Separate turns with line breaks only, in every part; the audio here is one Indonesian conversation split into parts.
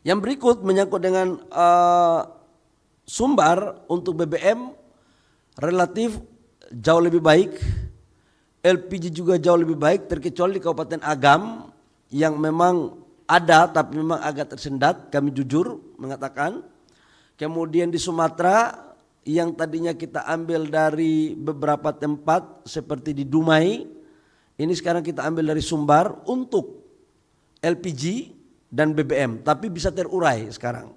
Yang berikut menyangkut dengan sumber untuk BBM relatif jauh lebih baik, LPG juga jauh lebih baik, terkecuali di Kabupaten Agam yang memang ada tapi memang agak tersendat, kami jujur mengatakan. Kemudian di Sumatera yang tadinya kita ambil dari beberapa tempat seperti di Dumai, ini sekarang kita ambil dari Sumbar untuk LPG dan BBM, tapi bisa terurai sekarang.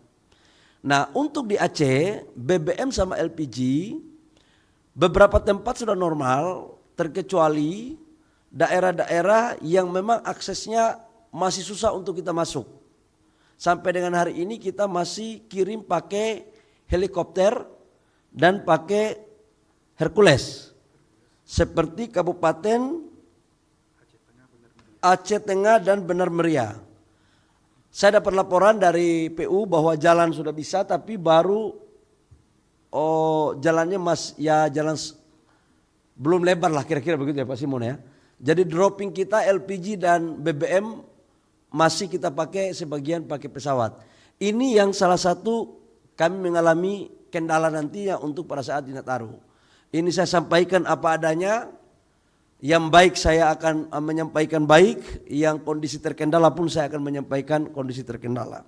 Nah, untuk di Aceh, BBM sama LPG beberapa tempat sudah normal, terkecuali daerah-daerah yang memang aksesnya masih susah untuk kita masuk. Sampai dengan hari ini kita masih kirim pakai helikopter dan pakai Hercules. Seperti Kabupaten Aceh Tengah dan Benar Meriah. Saya dapat laporan dari PU bahwa jalan sudah bisa, tapi baru jalannya jalan belum lebar lah, kira-kira begitu ya Pak Simon ya. Jadi dropping kita LPG dan BBM masih kita pakai sebagian pakai pesawat. Ini yang salah satu kami mengalami kendala nantinya untuk pada saat di Nataru. Ini saya sampaikan apa adanya. Yang baik saya akan menyampaikan baik, yang kondisi terkendala pun saya akan menyampaikan kondisi terkendala.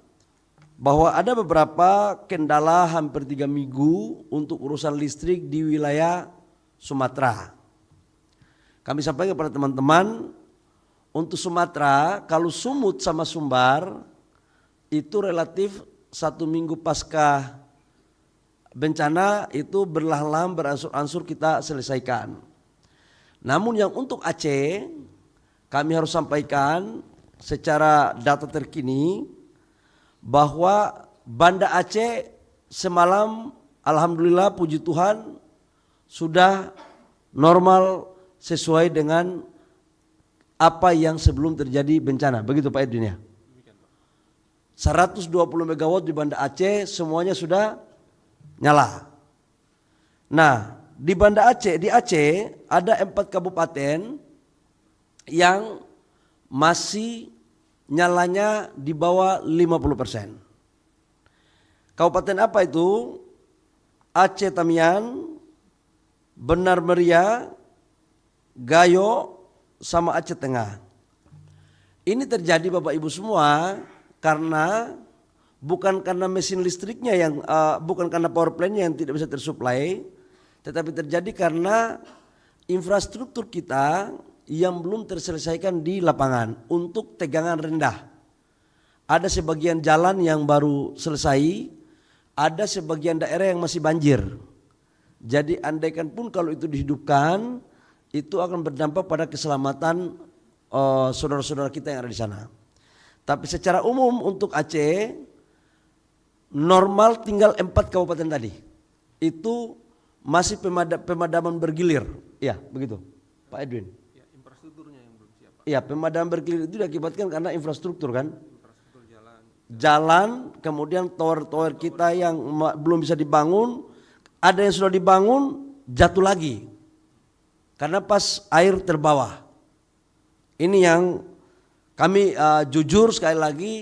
Bahwa ada beberapa kendala hampir 3 minggu untuk urusan listrik di wilayah Sumatera. Kami sampaikan kepada teman-teman, untuk Sumatera kalau Sumut sama Sumbar itu relatif 1 minggu pasca bencana itu berlahan-lahan beransur-ansur kita selesaikan. Namun yang untuk Aceh kami harus sampaikan secara data terkini bahwa Banda Aceh semalam alhamdulillah puji Tuhan sudah normal sesuai dengan apa yang sebelum terjadi bencana. Begitu Pak Edwin ya. 120 megawatt di Banda Aceh semuanya sudah nyala. Nah, di Banda Aceh, di Aceh ada 4 kabupaten yang masih nyalanya di bawah 50%. Kabupaten apa itu? Aceh Tamiang, Benar Meriah, Gayo, sama Aceh Tengah. Ini terjadi Bapak Ibu semua karena bukan karena mesin listriknya yang bukan karena power plant-nya yang tidak bisa tersuplai, tetapi terjadi karena infrastruktur kita yang belum terselesaikan di lapangan untuk tegangan rendah. Ada sebagian jalan yang baru selesai, ada sebagian daerah yang masih banjir. Jadi andaikan pun kalau itu dihidupkan, itu akan berdampak pada keselamatan saudara-saudara kita yang ada di sana. Tapi secara umum untuk Aceh, normal tinggal 4 kabupaten tadi. Itu masih pemadaman bergilir, ya begitu, Pak Edwin.
Ya, infrastrukturnya yang belum siap, Pak.
Ya, pemadaman bergilir itu diakibatkan karena infrastruktur kan,
Infrastruktur
jalan, kemudian tower-tower kita yang belum bisa dibangun, ada yang sudah dibangun jatuh lagi, karena pas air terbawa. Ini yang kami jujur sekali lagi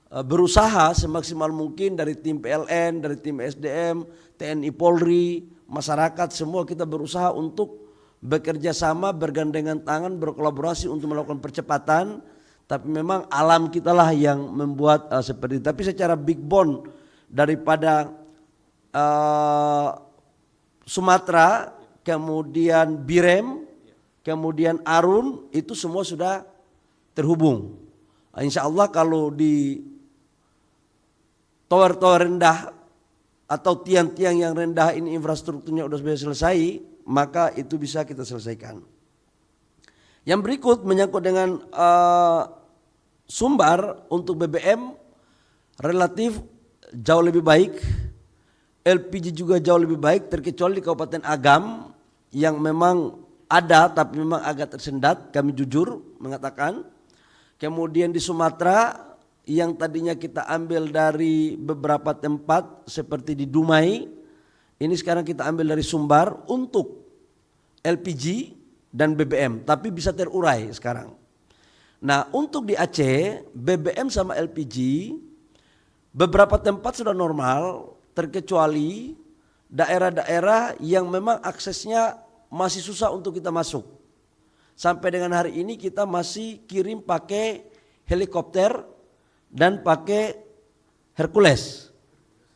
berusaha semaksimal mungkin dari tim PLN, dari tim SDM, TNI Polri, masyarakat semua kita berusaha untuk bekerja sama, bergandengan tangan, berkolaborasi untuk melakukan percepatan. Tapi memang alam kita lah yang membuat seperti itu. Tapi secara big bone daripada Sumatera, kemudian Birem, kemudian Arun, itu semua sudah terhubung. Insya Allah kalau di tower-tower rendah atau tiang-tiang yang rendah ini infrastrukturnya sudah selesai, maka itu bisa kita selesaikan. Yang berikut menyangkut dengan sumber untuk BBM relatif jauh lebih baik, LPG juga jauh lebih baik, terkecuali di Kabupaten Agam yang memang ada tapi memang agak tersendat, kami jujur mengatakan. Kemudian di Sumatera yang tadinya kita ambil dari beberapa tempat seperti di Dumai, ini sekarang kita ambil dari Sumbar untuk LPG dan BBM, tapi bisa terurai sekarang. Nah, untuk di Aceh, BBM sama LPG Beberapa tempat sudah normal, terkecuali daerah-daerah yang memang aksesnya masih susah untuk kita masuk. Sampai dengan hari ini kita masih kirim pakai helikopter dan pakai Hercules.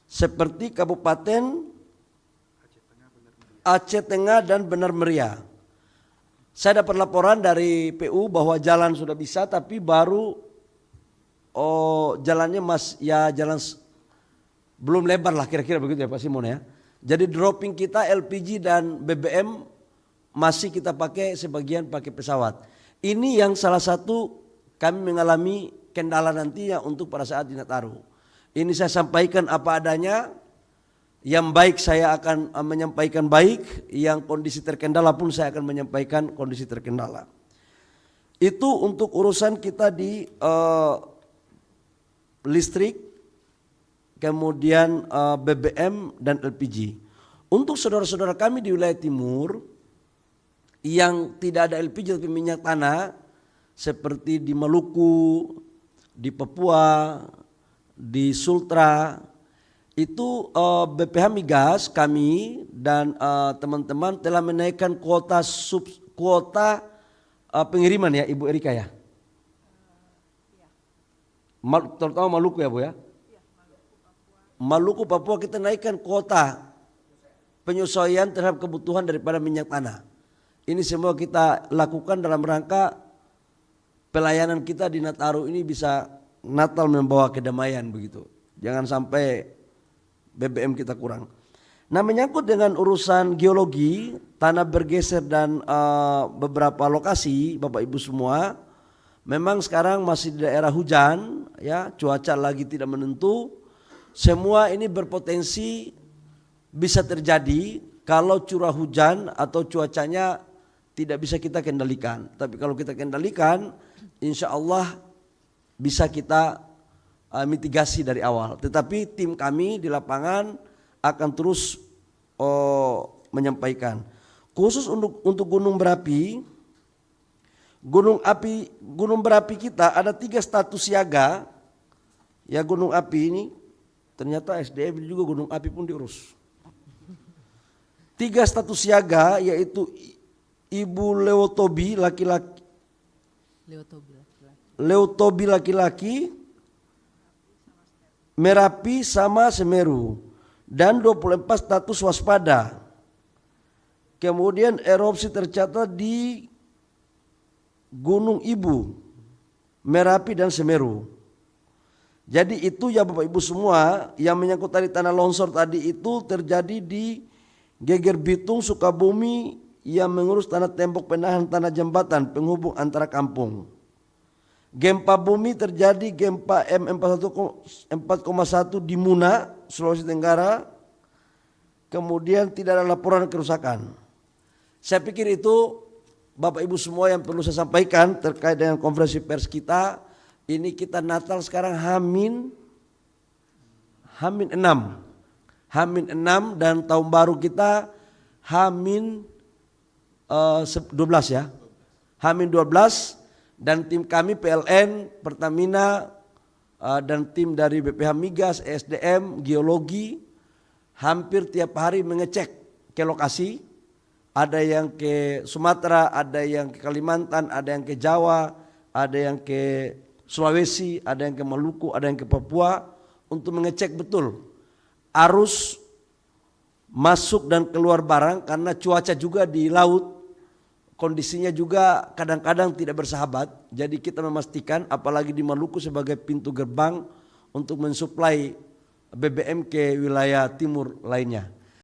Seperti Kabupaten Aceh Tengah dan Benar Meriah. Saya dapat laporan dari PU bahwa jalan sudah bisa, tapi baru jalannya belum lebar lah, kira-kira begitu ya Pak Simon ya. Jadi dropping kita LPG dan BBM masih kita pakai sebagian pakai pesawat. Ini yang salah satu kami mengalami kendala nantinya untuk pada saat di Nataru. Ini saya sampaikan apa adanya. Yang baik saya akan menyampaikan baik, yang kondisi terkendala pun saya akan menyampaikan kondisi terkendala. Itu untuk urusan kita di listrik, kemudian BBM dan LPG. Untuk saudara-saudara kami di wilayah timur yang tidak ada LPG tapi minyak tanah, seperti di Maluku, di Papua, di Sultra, itu BPH Migas kami dan teman-teman telah menaikkan kuota pengiriman ya Ibu Erika ya. Terutama Maluku ya Bu ya. Maluku Papua kita naikkan kuota penyesuaian terhadap kebutuhan daripada minyak tanah. Ini semua kita lakukan dalam rangka pelayanan kita di Nataru ini bisa Natal membawa kedamaian begitu. Jangan sampai BBM kita kurang. Nah, menyangkut dengan urusan geologi, tanah bergeser dan beberapa lokasi, Bapak Ibu semua, memang sekarang masih di daerah hujan, ya, cuaca lagi tidak menentu. Semua ini berpotensi bisa terjadi kalau curah hujan atau cuacanya tidak bisa kita kendalikan. Tapi kalau kita kendalikan, insya Allah bisa kita mitigasi dari awal. Tetapi tim kami di lapangan akan terus menyampaikan. Khusus untuk gunung berapi, gunung berapi kita ada 3 status siaga. Ya, gunung api ini ternyata SDM juga gunung api pun diurus. 3 status siaga yaitu Ibu Leotobi laki-laki, Leotobi laki-laki, Merapi sama Semeru, dan 24 status waspada. Kemudian erupsi tercatat di Gunung Ibu, Merapi dan Semeru. Jadi itu ya Bapak Ibu semua, yang menyangkut tadi tanah longsor tadi itu terjadi di Geger Bitung, Sukabumi, yang mengurus tanah tembok penahan tanah jembatan penghubung antara kampung. Gempa bumi terjadi gempa M4,1 di Muna, Sulawesi Tenggara. Kemudian tidak ada laporan kerusakan. Saya pikir itu Bapak Ibu semua yang perlu saya sampaikan terkait dengan konferensi pers kita. Ini kita Natal sekarang Hamin 6 dan tahun baru kita Hamin 12 ya. Hamin 12. Dan tim kami PLN, Pertamina, dan tim dari BPH Migas, SDM, Geologi, hampir tiap hari mengecek ke lokasi. Ada yang ke Sumatera, ada yang ke Kalimantan, ada yang ke Jawa, ada yang ke Sulawesi, ada yang ke Maluku, ada yang ke Papua, untuk mengecek betul arus masuk dan keluar barang, karena cuaca juga di laut kondisinya juga kadang-kadang tidak bersahabat. Jadi kita memastikan, apalagi di Maluku sebagai pintu gerbang untuk mensuplai BBM ke wilayah timur lainnya.